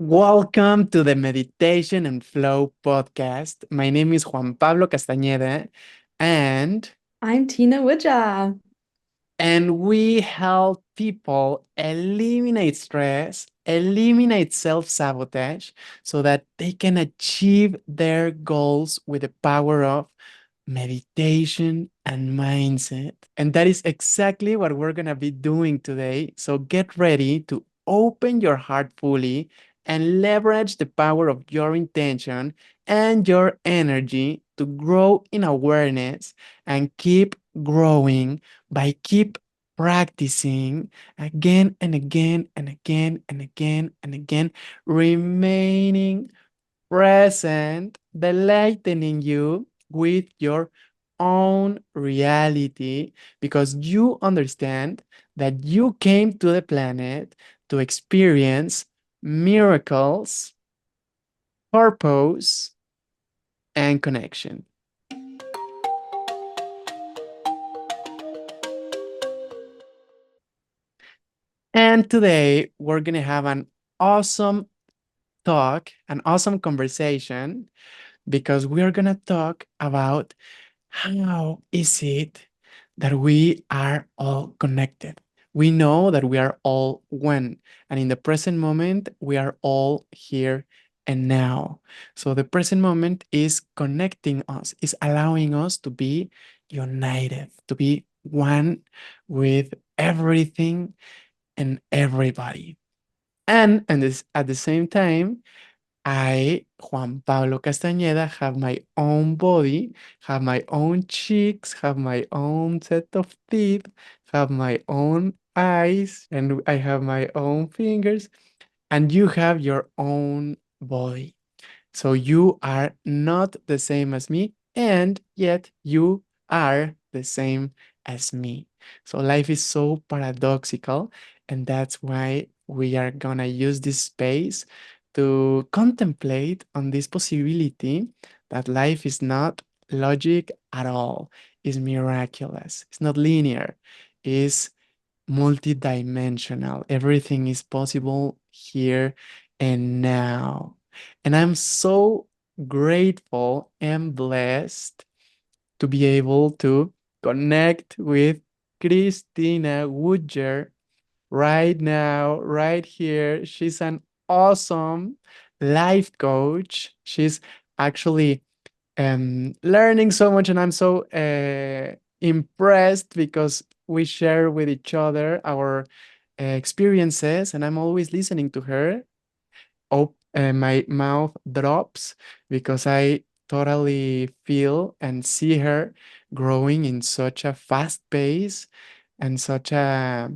Welcome to the Meditation and Flow podcast. My name is Juan Pablo Castañeda, and I'm Tina Woodger. we help people eliminate stress, eliminate self-sabotage so that they can achieve their goals with the power of meditation and mindset. And that is exactly what we're going to be doing today. So get ready to open your heart fully and leverage the power of your intention and your energy to grow in awareness and keep growing by keep practicing again and again and again and again and again, remaining present, delighting you with your own reality because you understand that you came to the planet to experience miracles, purpose, and connection. And today we're going to have an awesome talk, an awesome conversation because we are going to talk about how is it that we are all connected? We know that we are all one, and in the present moment, we are all here and now. So the present moment is connecting us, is allowing us to be united, to be one with everything and everybody. And this, at the same time, I, Juan Pablo Castañeda, have my own body, have my own cheeks, have my own set of teeth, have my own eyes, and I have my own fingers, and you have your own body. So you are not the same as me, and yet you are the same as me. So life is so paradoxical, and that's why we are gonna use this space to contemplate on this possibility that life is not logic at all, is miraculous, it's not linear, it's multidimensional. Everything is possible here and now. And I'm so grateful and blessed to be able to connect with Christina Woodger right now, right here. She's an awesome life coach. She's actually learning so much, and I'm so impressed because we share with each other our experiences, and I'm always listening to her. My mouth drops because I totally feel and see her growing in such a fast pace and such a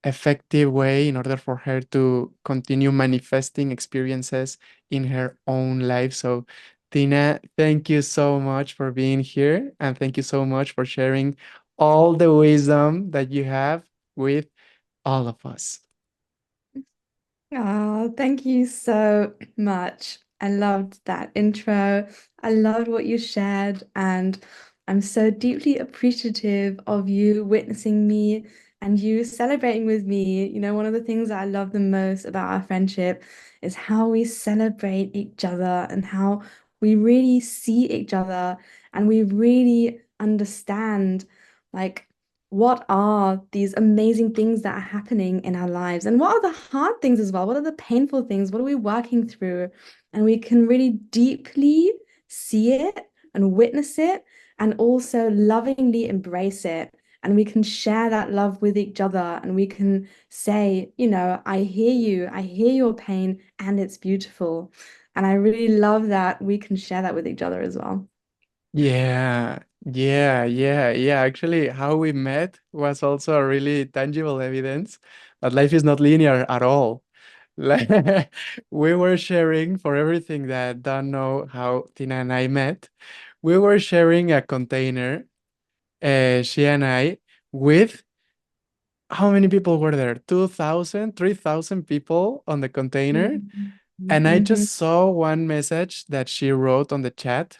effective way in order for her to continue manifesting experiences in her own life. So, Tina, thank you so much for being here. And thank you so much for sharing all the wisdom that you have with all of us. Oh, thank you so much. I loved that intro. I loved what you shared, and I'm so deeply appreciative of you witnessing me and you celebrating with me. One of the things that I love the most about our friendship is how we celebrate each other and how we really see each other and we really understand, like, what are these amazing things that are happening in our lives? And what are the hard things as well? What are the painful things? What are we working through? And we can really deeply see it and witness it and also lovingly embrace it. And we can share that love with each other and we can say, I hear your pain, and it's beautiful. And I really love that we can share that with each other as well. Yeah. Actually, how we met was also a really tangible evidence that life is not linear at all. Like, we were sharing for everything that don't know how Tina and I met. We were sharing a container, she and I, with how many people were there? 2,000, 3,000 people on the container. Mhm. And I just Mhm. saw one message that she wrote on the chat.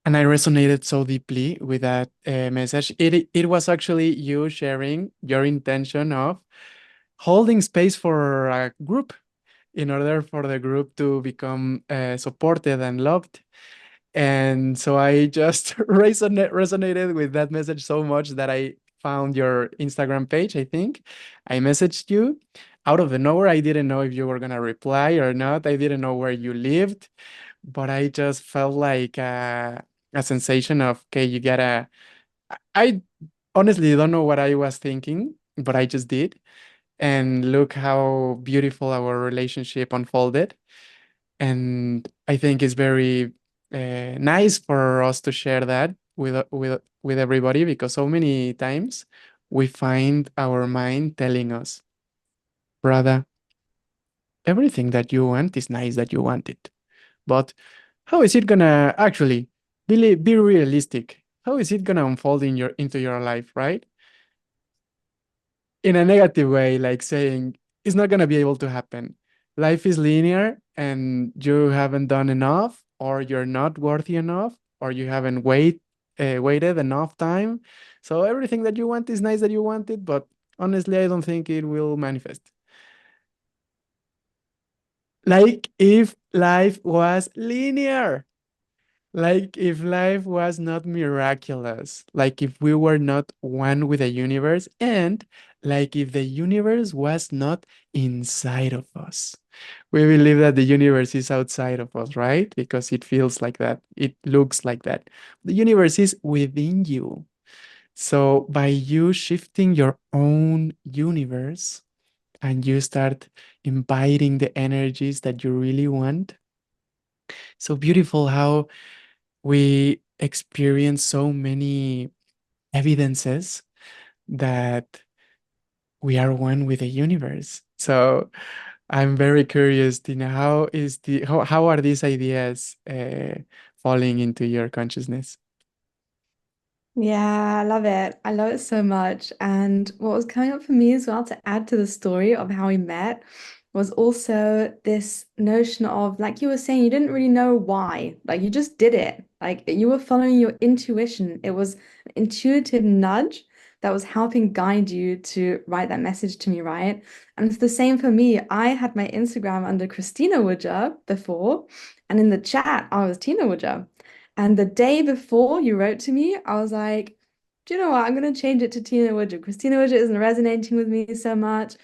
And I resonated so deeply with that message. It was actually you sharing your intention of holding space for a group in order for the group to become supported and loved. And so I just resonated with that message so much that I found your Instagram page, I think. I messaged you out of the nowhere. I didn't know if you were going to reply or not. I didn't know where you lived, but I just felt like a sensation of, okay, you gotta. I honestly don't know what I was thinking, but I just did. And look how beautiful our relationship unfolded. And I think it's very nice for us to share that with everybody, because so many times we find our mind telling us, brother, everything that you want is nice that you want it, but how is it gonna actually be realistic? How is it gonna unfold in your into your life, right? In a negative way, like saying it's not going to be able to happen. Life is linear and you haven't done enough, or you're not worthy enough, or you haven't waited enough time. So everything that you want is nice that you want it, but honestly, I don't think it will manifest. Like if life was linear. Like if life was not miraculous, like if we were not one with the universe, and like if the universe was not inside of us. We believe that the universe is outside of us, right? Because it feels like that, it looks like that. The universe is within you. So by you shifting your own universe and you start inviting the energies that you really want, so beautiful how we experience so many evidences that we are one with the universe. So I'm very curious, Tina, how are these ideas falling into your consciousness? Yeah, I love it. I love it so much. And what was coming up for me as well to add to the story of how we met was also this notion of, like you were saying, you didn't really know why. Like you just did it. Like you were following your intuition. It was an intuitive nudge that was helping guide you to write that message to me, right? And it's the same for me. I had my Instagram under Christina Woodger before, and in the chat, I was Tina Woodger. And the day before you wrote to me, I was like, do you know what? I'm going to change it to Tina Woodger. Christina Woodger isn't resonating with me so much.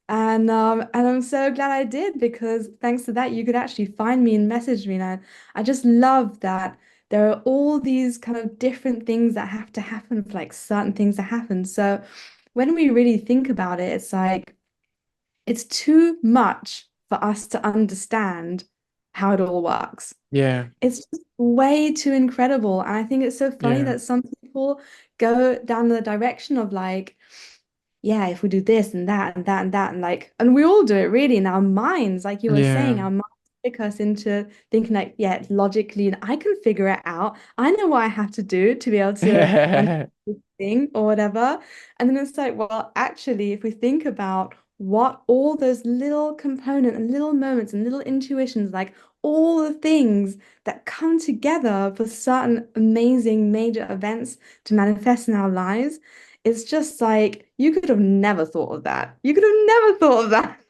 And I'm so glad I did, because thanks to that, you could actually find me and message me. And I just love that there are all these kind of different things that have to happen for like certain things to happen. So when we really think about it, it's like it's too much for us to understand how it all works. Yeah, It's just way too incredible. And I think it's so funny yeah, that some people go down the direction of like, yeah, if we do this and that and that and that, and like, and we all do it really in our minds, like you were yeah. saying, our minds trick us into thinking like, yeah, logically, and I can figure it out. I know what I have to do to be able to understand this thing or whatever. And then it's like, well, actually, if we think about what all those little component and little moments and little intuitions, like all the things that come together for certain amazing major events to manifest in our lives, it's just like you could have never thought of that. You could have never thought of that.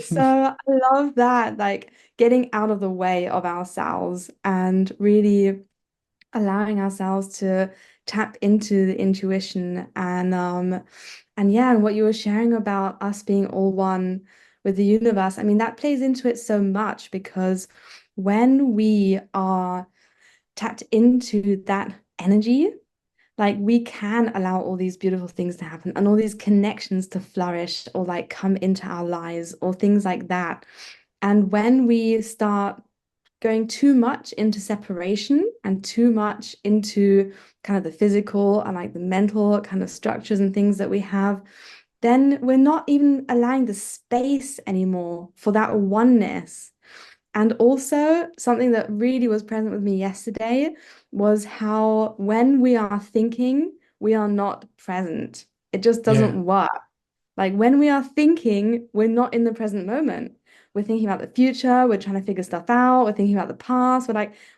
So I love that, like getting out of the way of ourselves and really allowing ourselves to tap into the intuition and yeah, and what you were sharing about us being all one with the universe. I mean, that plays into it so much because when we are tapped into that energy, like we can allow all these beautiful things to happen and all these connections to flourish or like come into our lives or things like that. And when we start going too much into separation and too much into kind of the physical and like the mental kind of structures and things that we have, then we're not even allowing the space anymore for that oneness. And also, something that really was present with me yesterday was how when we are thinking, we are not present. It just Yeah. doesn't work. Like when we are thinking, we're not in the present moment. We're thinking about the future, we're trying to figure stuff out, we're thinking about the past,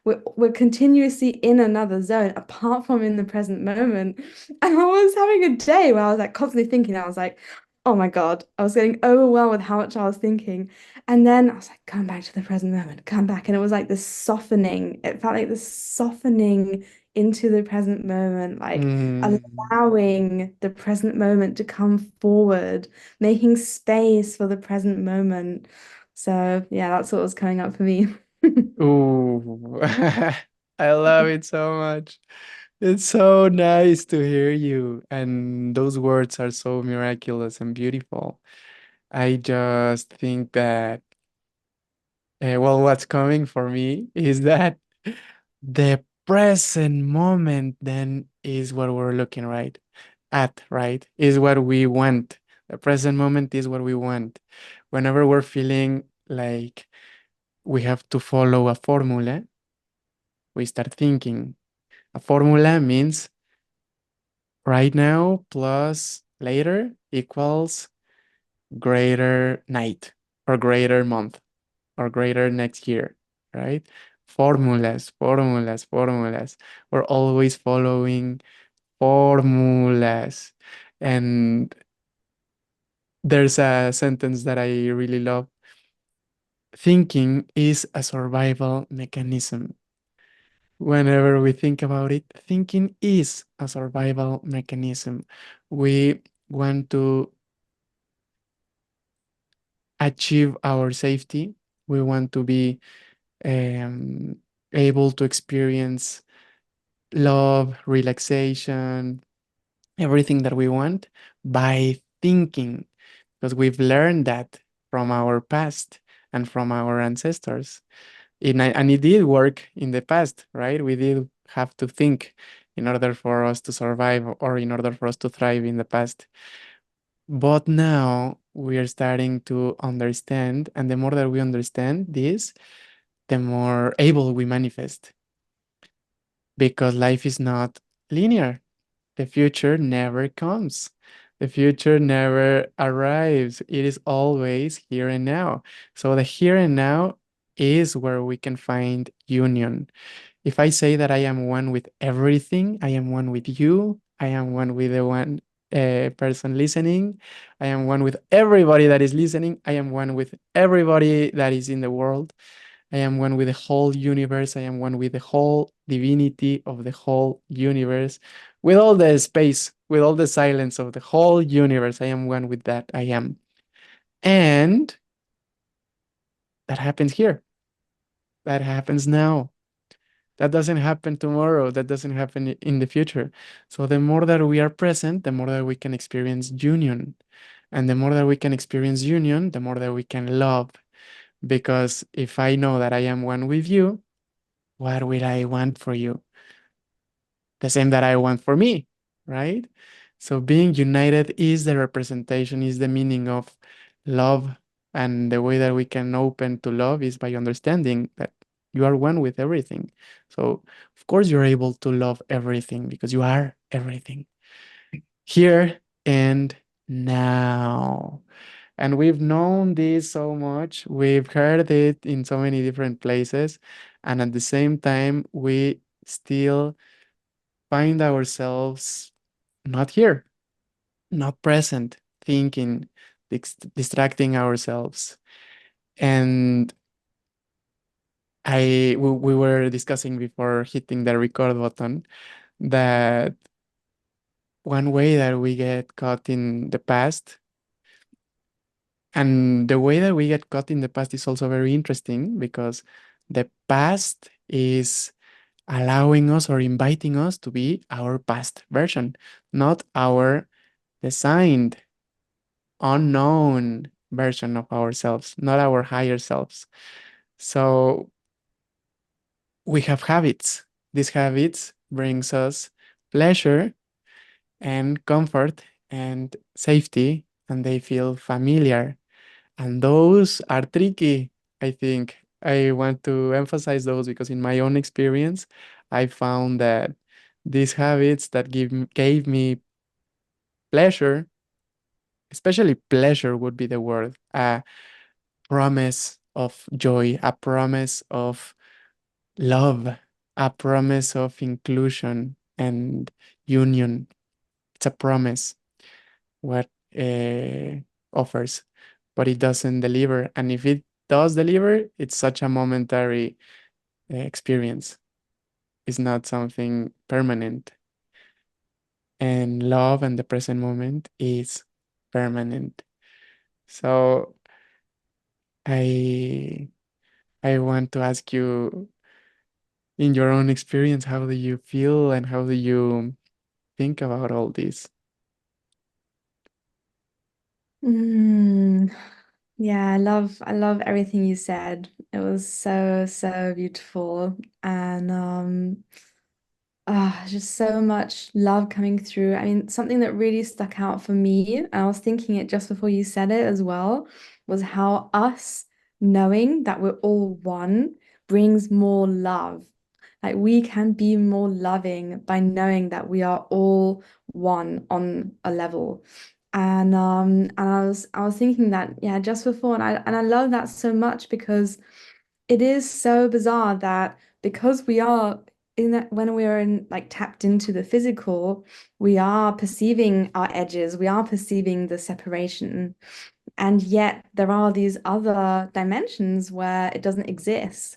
we're continuously in another zone apart from in the present moment. And I was having a day where I was like constantly thinking, I was like, oh my God, I was getting overwhelmed with how much I was thinking. And then I was like, come back to the present moment, come back. And it was like this softening. It felt like this softening into the present moment, like Mm. allowing the present moment to come forward, making space for the present moment. So, yeah, that's what was coming up for me. Ooh, I love it so much. It's so nice to hear you. And those words are so miraculous and beautiful. I just think that, well, what's coming for me is that the present moment then is what we're looking right? Is what we want. The present moment is what we want. Whenever we're feeling like we have to follow a formula, we start thinking. A formula means right now plus later equals greater night or greater month or greater next year, right? Formulas, formulas, formulas. We're always following formulas. And there's a sentence that I really love. Thinking is a survival mechanism. Whenever we think about it, thinking is a survival mechanism. We want to achieve our safety. We want to be um, able to experience love, relaxation, everything that we want by thinking, because we've learned that from our past and from our ancestors. And it did work in the past, right? We did have to think in order for us to survive or in order for us to thrive in the past. But now we are starting to understand, and the more that we understand this, the more able we manifest, because life is not linear. The future never comes. The future never arrives. It is always here and now. So the here and now is where we can find union. If I say that I am one with everything, I am one with you, I am one with the one person listening, I am one with everybody that is listening, I am one with everybody that is in the world, I am one with the whole universe, I am one with the whole divinity of the whole universe, with all the space, with all the silence of the whole universe. I am one with that. I am. And that happens here. That happens now. That doesn't happen tomorrow. That doesn't happen in the future. So the more that we are present, the more that we can experience union. And the more that we can experience union, the more that we can love. Because if I know that I am one with you, what will I want for you? The same that I want for me, right? So being united is the representation, is the meaning of love. And the way that we can open to love is by understanding that you are one with everything. So, of course, you're able to love everything because you are everything here and now. And we've known this so much, we've heard it in so many different places. And at the same time, we still find ourselves not here, not present, thinking, distracting ourselves. And we were discussing before hitting the record button that one way that we get caught in the past, and the way that we get caught in the past is also very interesting because the past is allowing us or inviting us to be our past version, not our designed unknown version of ourselves, not our higher selves. So we have habits. These habits brings us pleasure and comfort and safety, and they feel familiar. And those are tricky, I think. I want to emphasize those because in my own experience, I found that these habits that gave me pleasure, especially pleasure would be the word, promise of joy, a promise of love, a promise of inclusion and union. It's a promise. What? offers, but it doesn't deliver. And if it does deliver, it's such a momentary experience. It's not something permanent. And love and the present moment is permanent. So I I want to ask you, in your own experience, how do you feel and how do you think about all this? Mm, yeah, I love everything you said. It was so, so beautiful. And just so much love coming through. I mean, something that really stuck out for me, and I was thinking it just before you said it as well, was how us knowing that we're all one brings more love. Like we can be more loving by knowing that we are all one on a level. And I was thinking that, yeah, just before, and I love that so much because it is so bizarre that because we are in that when we are in like tapped into the physical, we are perceiving our edges, we are perceiving the separation, and yet there are these other dimensions where it doesn't exist.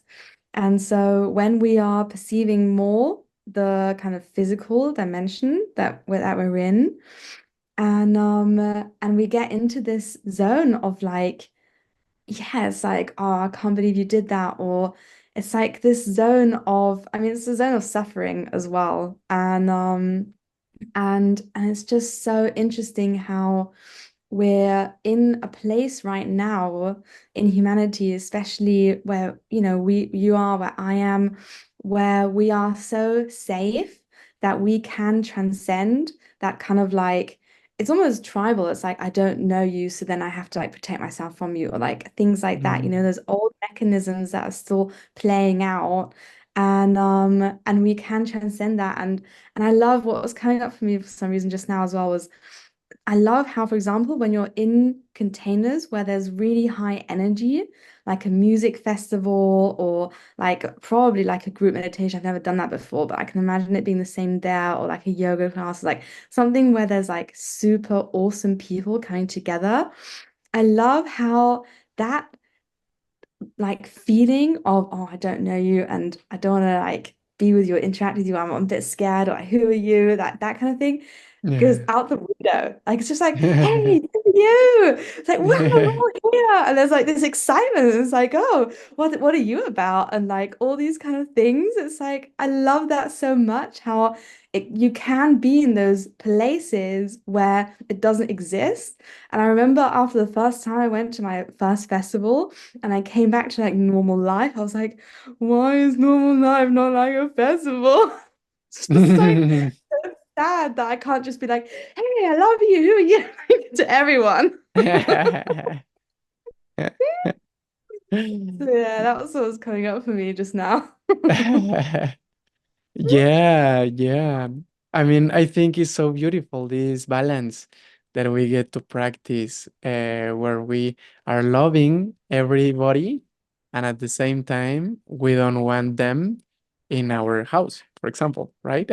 And so when we are perceiving more the kind of physical dimension that we're in, and we get into this zone of like, yeah, it's like, oh, I can't believe you did that. Or it's like this zone of, I mean, it's a zone of suffering as well. And it's just so interesting how we're in a place right now in humanity, especially where, you are, where I am, where we are so safe that we can transcend that kind of like, it's almost tribal. It's like, I don't know you, so then I have to like protect myself from you, or like things like that. Mm. Those old mechanisms that are still playing out. And we can transcend that. And I love what was coming up for me for some reason just now as well was I love how, for example, when you're in containers where there's really high energy, like a music festival or like probably like a group meditation. I've never done that before, but I can imagine it being the same there, or like a yoga class, like something where there's like super awesome people coming together. I love how that like feeling of, oh, I don't know you and I don't want to like be with you or interact with you. I'm a bit scared, or like, who are you? That kind of thing goes Yeah. out the window. Like it's just like, hey, who are you? It's like, wow, we're all here. And there's like this excitement. It's like, oh, what are you about? And like all these kind of things. It's like I love that so much, how you can be in those places where it doesn't exist. And I remember after the first time I went to my first festival and I came back to like normal life, I was like, why is normal life not like a festival? It's just like sad that I can't just be like, hey, I love you. Who are you? To everyone. So yeah, that was what was coming up for me just now. Yeah, yeah. I mean, I think it's so beautiful, this balance that we get to practice, where we are loving everybody, and at the same time, we don't want them in our house, for example, right?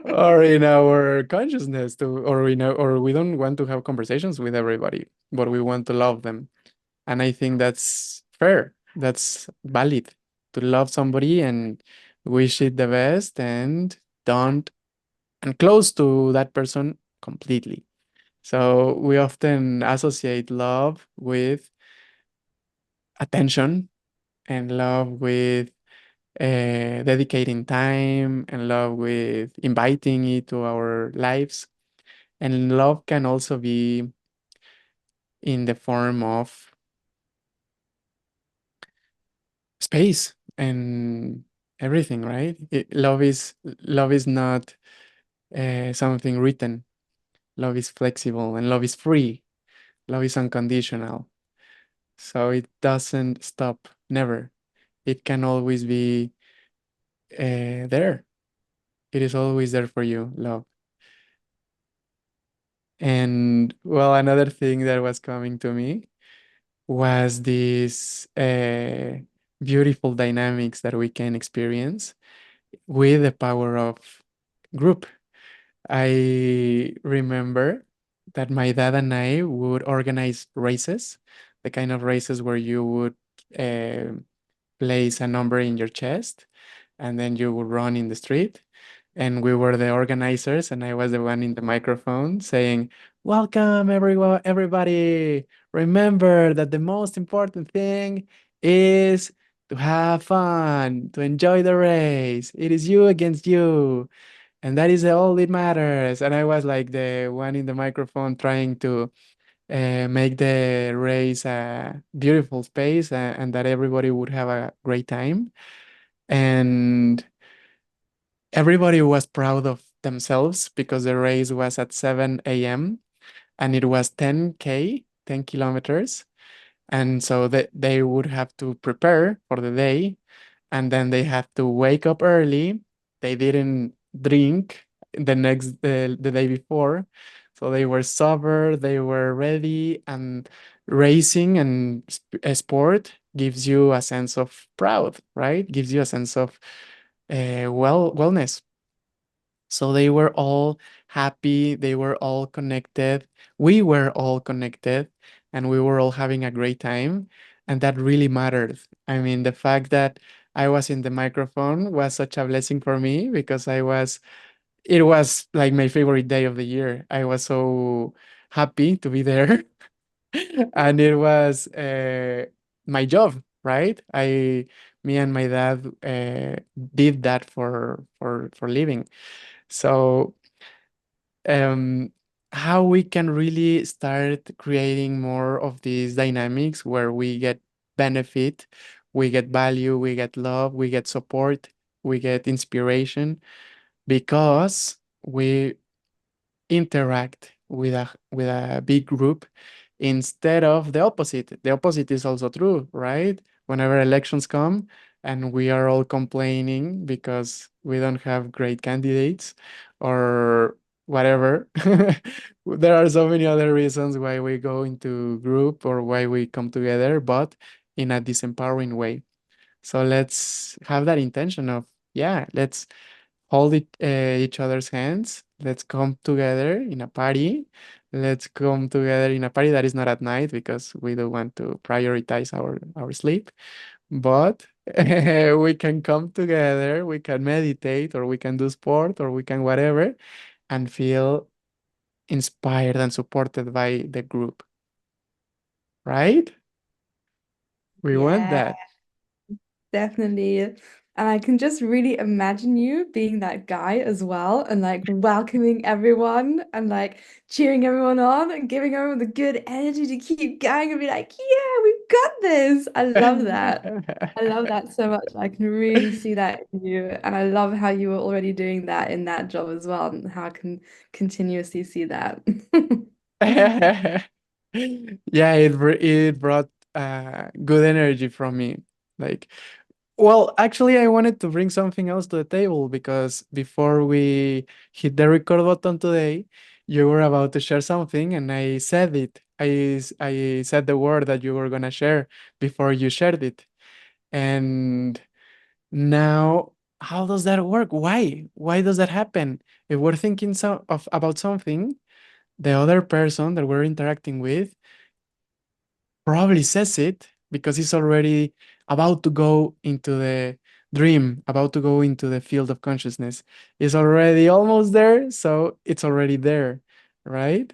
Or in our consciousness to, or or we don't want to have conversations with everybody, but we want to love them. And I think that's fair. That's valid to love somebody and wish it the best and don't and close to that person completely. So we often associate love with attention and love with dedicating time and love with inviting it to our lives. And love can also be in the form of space and everything, right? Love is not something written. Love is flexible and love is free. Love is unconditional. So it doesn't stop, never. It can always be there. It is always there for you, love. And well, another thing that was coming to me was this beautiful dynamics that we can experience with the power of group. I remember that my dad and I would organize races, the kind of races where you would uh, place a number in your chest and then you would run in the street. And we were the organizers, and I was the one in the microphone saying, "Welcome, everyone, everybody. Remember that the most important thing is to have fun, to enjoy the race. It is you against you, and that is all it matters." And I was like the one in the microphone trying to make the race a beautiful space, and that everybody would have a great time. And everybody was proud of themselves because the race was at 7 a.m. and it was 10K, 10 kilometers. And so they would have to prepare for the day, and then they had to wake up early. They didn't drink the day before. So they were sober, they were ready, and racing and sport gives you a sense of proud, right? Gives you a sense of wellness. So they were all happy, they were all connected, we were all connected, and we were all having a great time. And that really mattered. I mean, the fact that I was in the microphone was such a blessing for me because it was like my favorite day of the year. I was so happy to be there. And it was my job, right? Me and my dad did that for living. So um, how we can really start creating more of these dynamics where we get benefit, we get value, we get love, we get support, we get inspiration because we interact with a big group instead of the opposite. The opposite is also true, right? Whenever elections come and we are all complaining because we don't have great candidates or whatever, there are so many other reasons why we go into group or why we come together, but in a disempowering way. So let's have that intention of, yeah, let's hold each other's hands. Let's come together in a party. Let's come together in a party that is not at night because we don't want to prioritize our sleep. But we can come together, we can meditate, or we can do sport, or we can whatever, and feel inspired and supported by the group, right? We want Yeah, that. definitely. And I can just really imagine you being that guy as well and like welcoming everyone and like cheering everyone on and giving everyone the good energy to keep going and be like, yeah, we've got this. I love that. I love that so much. I can really see that in you. And I love how you were already doing that in that job as well and how I can continuously see that. Yeah, it brought good energy from me. Like, well, actually, I wanted to bring something else to the table because before we hit the record button today, you were about to share something, and I said it. I said the word that you were gonna share before you shared it, and now how does that work? Why? Why does that happen? If we're thinking about something, the other person that we're interacting with probably says it because he's already about to go into the dream, about to go into the field of consciousness. Is already almost there, so it's already there, right?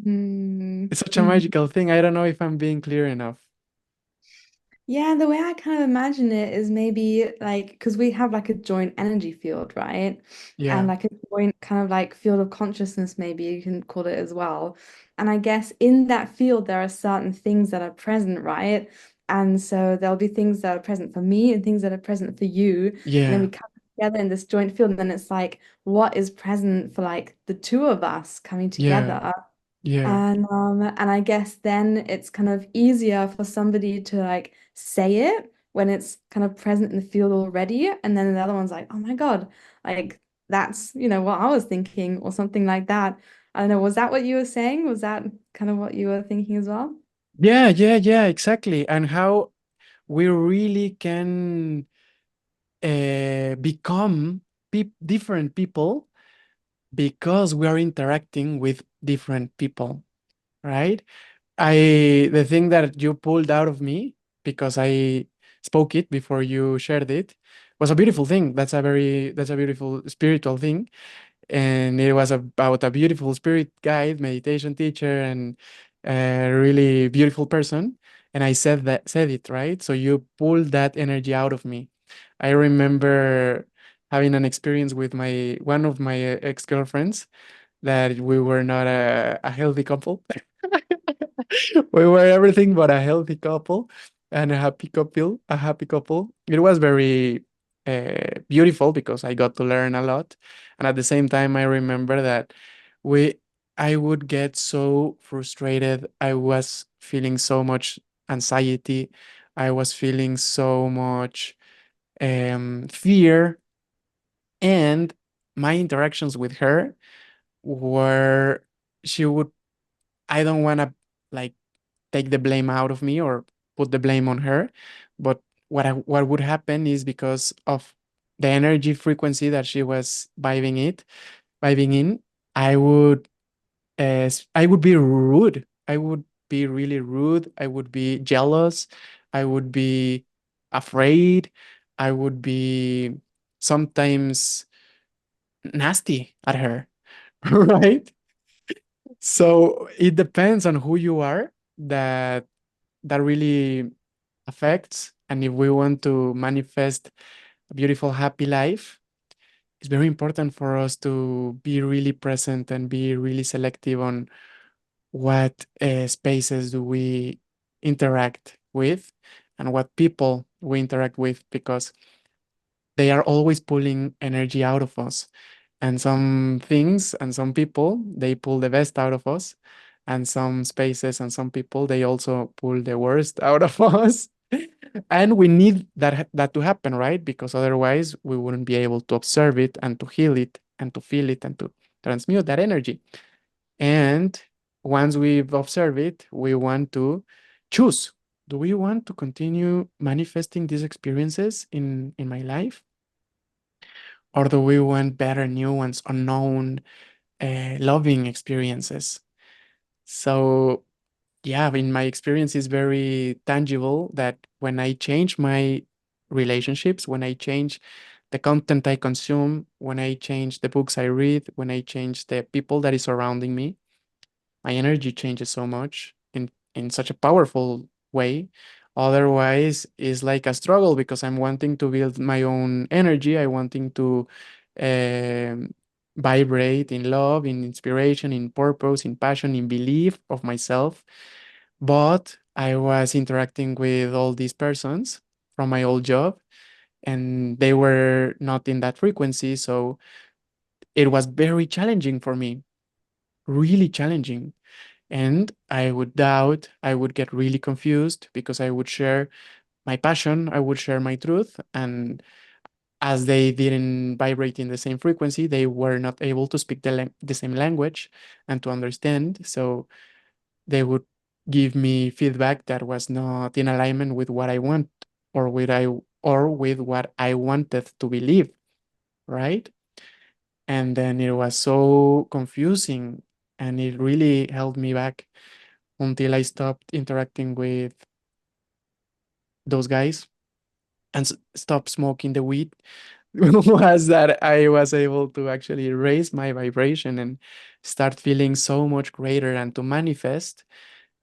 Mm, It's such a mhm. magical thing. I don't know if I'm being clear enough. Yeah, the way I kind of imagine it is maybe like because we have like a joint energy field, right? And Yeah, like a joint kind of like field of consciousness, maybe you can call it as well. And I guess in that field, there are certain things that are present, right? And so there'll be things that are present for me and things that are present for you. And then we yeah, come together in this joint field, and then it's like, what is present for like the two of us coming yeah, together? yeah, And I guess then it's kind of easier for somebody to like say it when it's kind of present in the field already. And then the other one's like, oh my God, like that's, what I was thinking or something like that. I don't know, was that what you were saying? Was that kind of what you were thinking as well? yeah, yeah, yeah, exactly. And how we really can become different people because we are interacting with different people, right? The thing that you pulled out of me because I spoke it before you shared it was a beautiful thing. That's a beautiful spiritual thing, and it was about a beautiful spirit guide, meditation teacher, and a really beautiful person. And I said it right. So you pulled that energy out of me. I remember having an experience with my one of my ex girlfriends that we were not a healthy couple. We were everything but a healthy couple and a happy couple. A happy couple. It was very beautiful because I got to learn a lot, and at the same time, I remember that we I would get so frustrated. I was feeling so much anxiety. I was feeling so much fear, and my interactions with her were she would I don't want to like take the blame out of me or put the blame on her. But what would happen is because of the energy frequency that she was vibing in, I would I would be rude. I would be really rude. I would be jealous. I would be afraid. I would be sometimes nasty at her, right? So it depends on who you are. That really affects. And if we want to manifest a beautiful, happy life, it's very important for us to be really present and be really selective on what spaces do we interact with and what people we interact with, because they are always pulling energy out of us. And some things and some people, they pull the best out of us. And some spaces and some people, they also pull the worst out of us. And we need that to happen, right? Because otherwise we wouldn't be able to observe it and to heal it and to feel it and to transmute that energy. And once we've observed it, we want to choose. Do we want to continue manifesting these experiences in my life? Or do we want better, new ones, unknown, loving experiences? So, yeah, in my experience, is very tangible that when I change my relationships, when I change the content I consume, when I change the books I read, when I change the people that is surrounding me, my energy changes so much in such a powerful way. Otherwise, it's like a struggle because I'm wanting to build my own energy. I wanting to um, vibrate in love, in inspiration, in purpose, in passion, in belief of myself. But I was interacting with all these persons from my old job, and they were not in that frequency. So it was very challenging for me, really challenging. And I would doubt, I would get really confused because I would share my passion, I would share my truth. And as they didn't vibrate in the same frequency, they were not able to speak the same language and to understand. So they would give me feedback that was not in alignment with what I want or with what I wanted to believe, right? And then it was so confusing, and it really held me back until I stopped interacting with those guys and stopped smoking the weed. Was that I was able to actually raise my vibration and start feeling so much greater and to manifest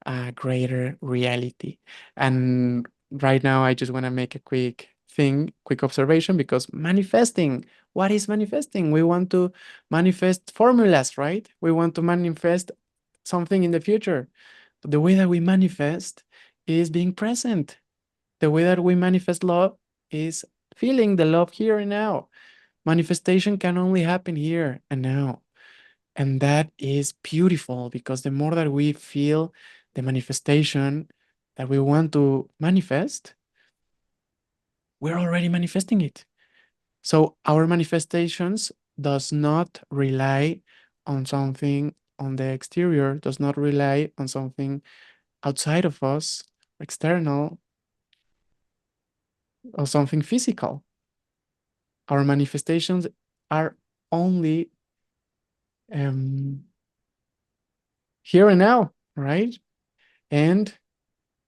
a greater reality. And right now, I just want to make a quick observation, because manifesting, what is manifesting? We want to manifest formulas, right? We want to manifest something in the future. But the way that we manifest is being present. The way that we manifest love is feeling the love here and now. Manifestation can only happen here and now. And that is beautiful, because the more that we feel the manifestation that we want to manifest, we're already manifesting it. So our manifestations does not rely on something on the exterior, does not rely on something outside of us, external, or something physical. Our manifestations are only um, here and now, right? And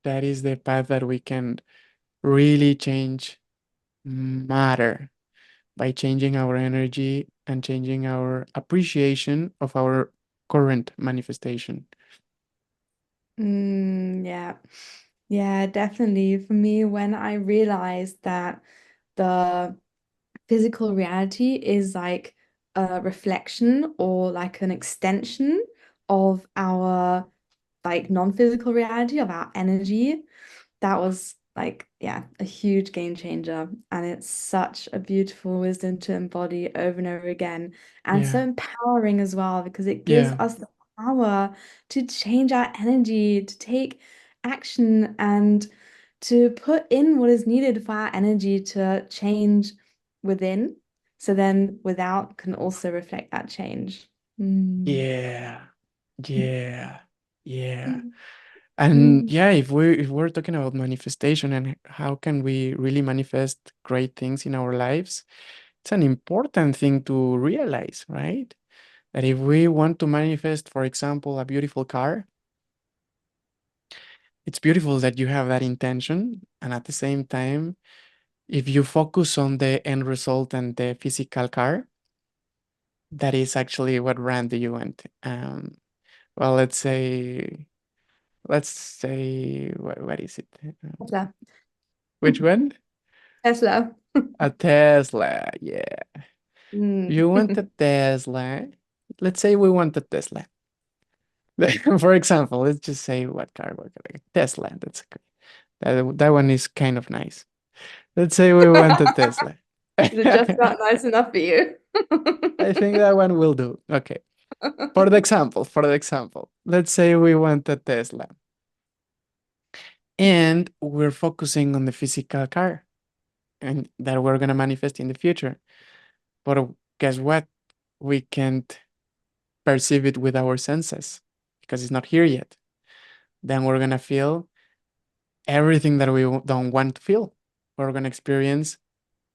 that is the path that we can really change matter by changing our energy and changing our appreciation of our current manifestation. Yeah. Yeah, definitely. For me, when I realized that the physical reality is like a reflection or like an extension of our like non-physical reality, of our energy, that was like, yeah, a huge game changer. And it's such a beautiful wisdom to embody over and over again. And so Yeah, empowering as well, because it gives yeah, us the power to change our energy, to take action, and to put in what is needed for our energy to change within. So then without can also reflect that change. Mm. yeah, yeah, yeah. Mm. And Mm. yeah, if we're talking about manifestation and how can we really manifest great things in our lives, it's an important thing to realize, right? That if we want to manifest, for example, a beautiful car, it's beautiful that you have that intention. And at the same time, if you focus on the end result and the physical car, that is actually what brand do you want? Well, let's say, what is it? Tesla. Which one? Tesla. A Tesla. Yeah. You want Mm. a Tesla? Let's say we want a Tesla. For example, let's just say what car? What car? Tesla. That's okay. That one is kind of nice. Let's say we want a Tesla. Is it just not nice enough for you? I think that one will do. Okay. For the example, let's say we want a Tesla and we're focusing on the physical car and that we're going to manifest in the future. But guess what? We can't perceive it with our senses because it's not here yet. Then we're going to feel everything that we don't want to feel. We're going to experience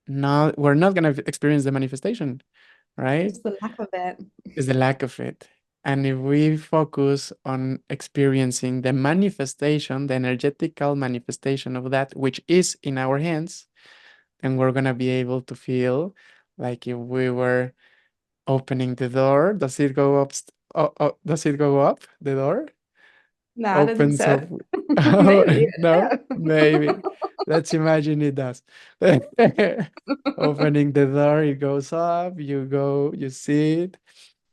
not, we're not going to experience the manifestation, right? Just the lack of it. Is the lack of it. And if we focus on experiencing the manifestation, the energetical manifestation of that which is in our hands, then we're going to be able to feel like if we were opening the door. Does it go up? Does it go up the door? No, I don't think Opens so. up. Oh, Maybe. no, Yeah. maybe. Let's imagine it does. Opening the door, it goes up. You go, you see it.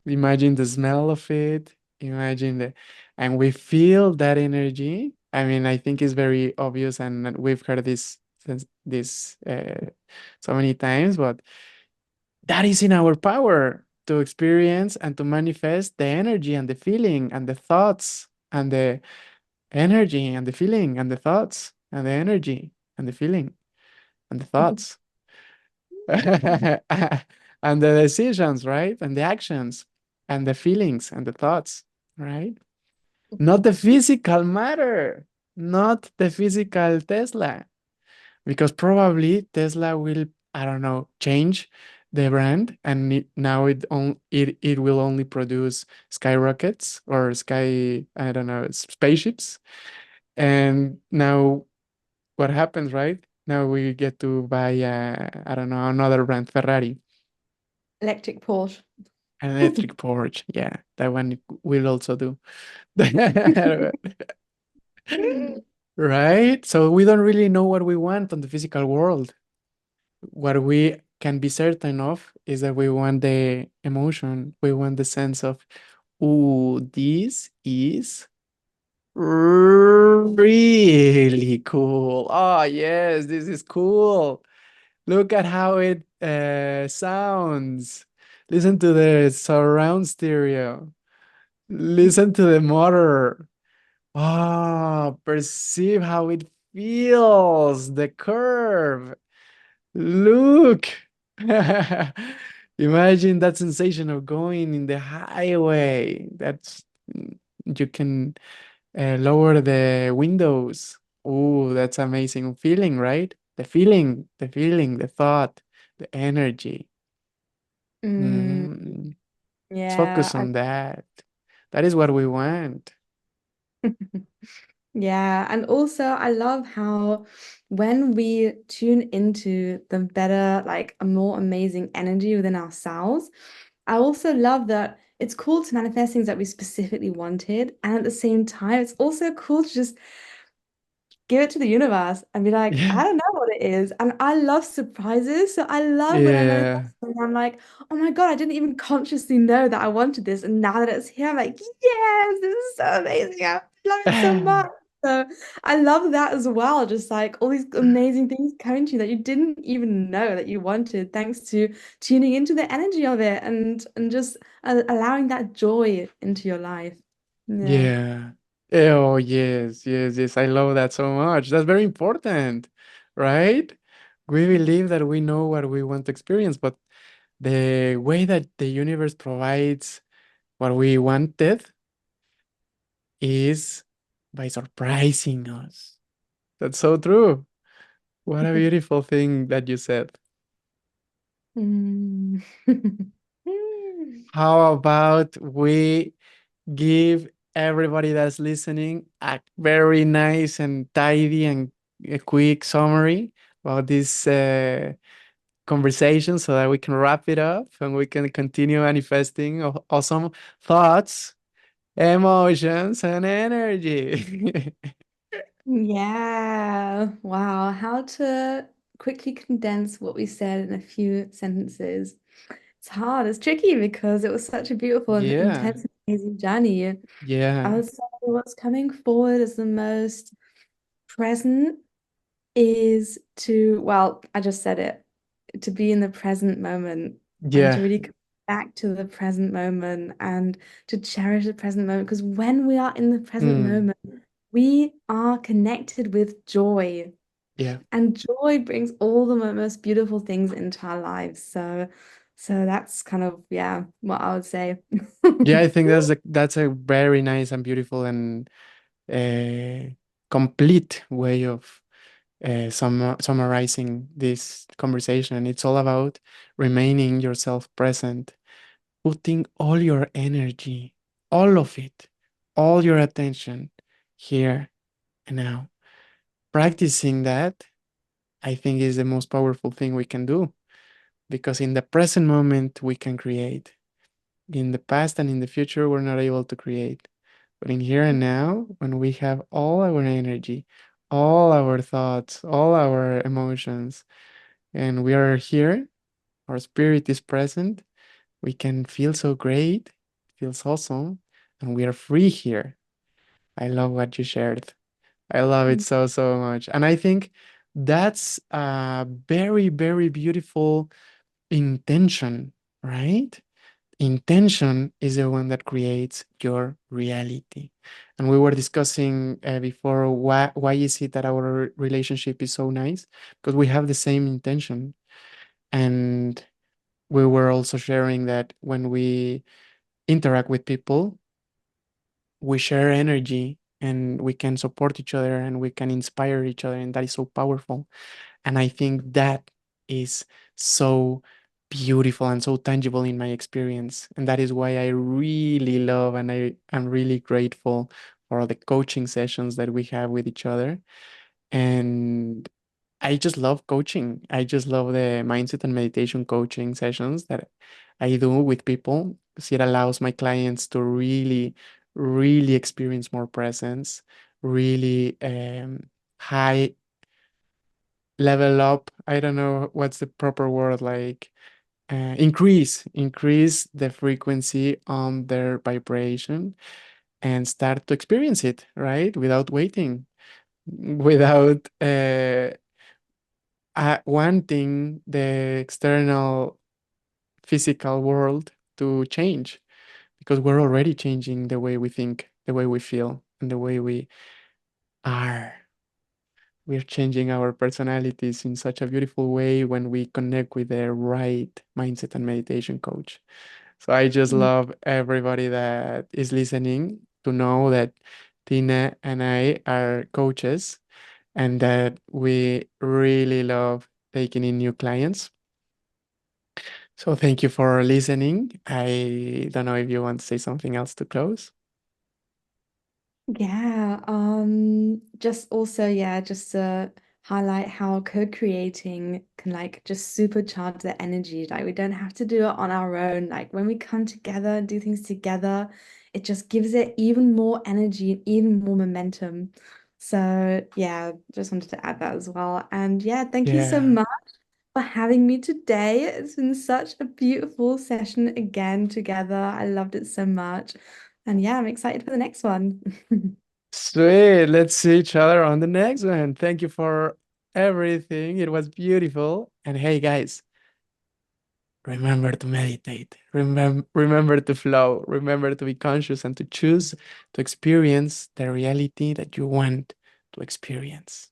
Imagine the smell of it. Imagine and we feel that energy. I mean, I think it's very obvious, and we've heard this so many times, but that is in our power to experience and to manifest the energy and the feeling and the thoughts and the energy and the feeling and the thoughts and the energy and the feeling and the thoughts and the decisions, right? And the actions and the feelings and the thoughts, right? Not the physical matter, not the physical Tesla, because probably Tesla will, I don't know, change the brand and now it will only produce skyrockets or I don't know, spaceships. And now what happens, right? Now we get to buy, I don't know, another brand, Ferrari, Electric Porsche. an electric Porsche. Yeah, that one will also do. Right? So we don't really know what we want on the physical world. What we can be certain of is that we want the emotion, we want the sense of, ooh, this is really cool. Oh, yes, this is cool. Look at how it sounds. Listen to the surround stereo. Listen to the motor. Ah, perceive how it feels, the curve. Look. Imagine that sensation of going in the highway. That's you can lower the windows. Oh, that's amazing feeling, right? The feeling, the thought, the energy. Mm, Mm. Let's focus Yeah. on that. That is what we want. Yeah, and also I love how when we tune into the better, like a more amazing energy within ourselves, I also love that it's cool to manifest things that we specifically wanted. And at the same time, it's also cool to just give it to the universe and be like, Yeah. I don't know what it is. And I love surprises. So I love when I manifest Yeah. and I'm like, oh my God, I didn't even consciously know that I wanted this. And now that it's here, I'm like, yes, this is so amazing. I love it so much. So I love that as well. Just like all these amazing things coming to you that you didn't even know that you wanted, thanks to tuning into the energy of it and just allowing that joy into your life. Yeah. Yeah. Oh, yes, yes, yes. I love that so much. That's very important, right? We believe that we know what we want to experience, but the way that the universe provides what we wanted is by surprising us. That's so true. What a beautiful thing that you said. Mm. How about we give everybody that's listening a very nice and tidy and a quick summary about this conversation so that we can wrap it up and we can continue manifesting awesome thoughts, emotions, and energy. Yeah. Wow. How to quickly condense what we said in a few sentences. It's hard. It's tricky because it was such a beautiful and Yeah, intense and amazing journey. I yeah, would say what's coming forward as the most present is to, well, I just said it, to be in the present moment and to yeah. really come back to the present moment and to cherish the present moment. Because when we are in the present Mm, moment, we are connected with joy, yeah. and joy brings all the most beautiful things into our lives. So that's kind of, yeah, what I would say. Yeah, I think that's a very nice and beautiful and uh, complete way of summarizing this conversation. It's all about remaining yourself present, putting all your energy, all of it, all your attention here and now. Practicing that, I think, is the most powerful thing we can do because in the present moment, we can create. In the past and in the future, we're not able to create. But in here and now, when we have all our energy, all our thoughts, all our emotions, and we are here, our spirit is present, we can feel so great, feels awesome, and we are free here. I love what you shared. I love it so, so much. And I think that's a very, very beautiful intention, right? Intention is the one that creates your reality. And we were discussing before why is it that our relationship is so nice? Because we have the same intention. And we were also sharing that when we interact with people, we share energy and we can support each other and we can inspire each other. And that is so powerful. And I think that is so beautiful and so tangible in my experience. And that is why I really love and I am really grateful for the coaching sessions that we have with each other. And I just love coaching. I just love the mindset and meditation coaching sessions that I do with people because it allows my clients to really, really experience more presence, really high level up. I don't know what's the proper word, like increase the frequency on their vibration and start to experience it, right? Without waiting, without wanting the external physical world to change, because we're already changing the way we think, the way we feel, and the way we are. We're changing our personalities in such a beautiful way when we connect with the right mindset and meditation coach. So I just love everybody that is listening to know that Tina and I are coaches and that we really love taking in new clients So thank you for listening. I don't know if you want to say something else to close. Yeah, just also, yeah, just to highlight how co-creating can like just supercharge the energy. Like we don't have to do it on our own. Like when we come together and do things together, it just gives it even more energy and even more momentum. So yeah, just wanted to add that as well. And yeah, thank you so Yeah. much for having me today. It's been such a beautiful session again together. I loved it so much. And yeah, I'm excited for the next one. Sweet. Let's see each other on the next one. Thank you for everything. It was beautiful. And hey, guys, remember to meditate. Remember to flow. Remember to be conscious and to choose to experience the reality that you want to experience.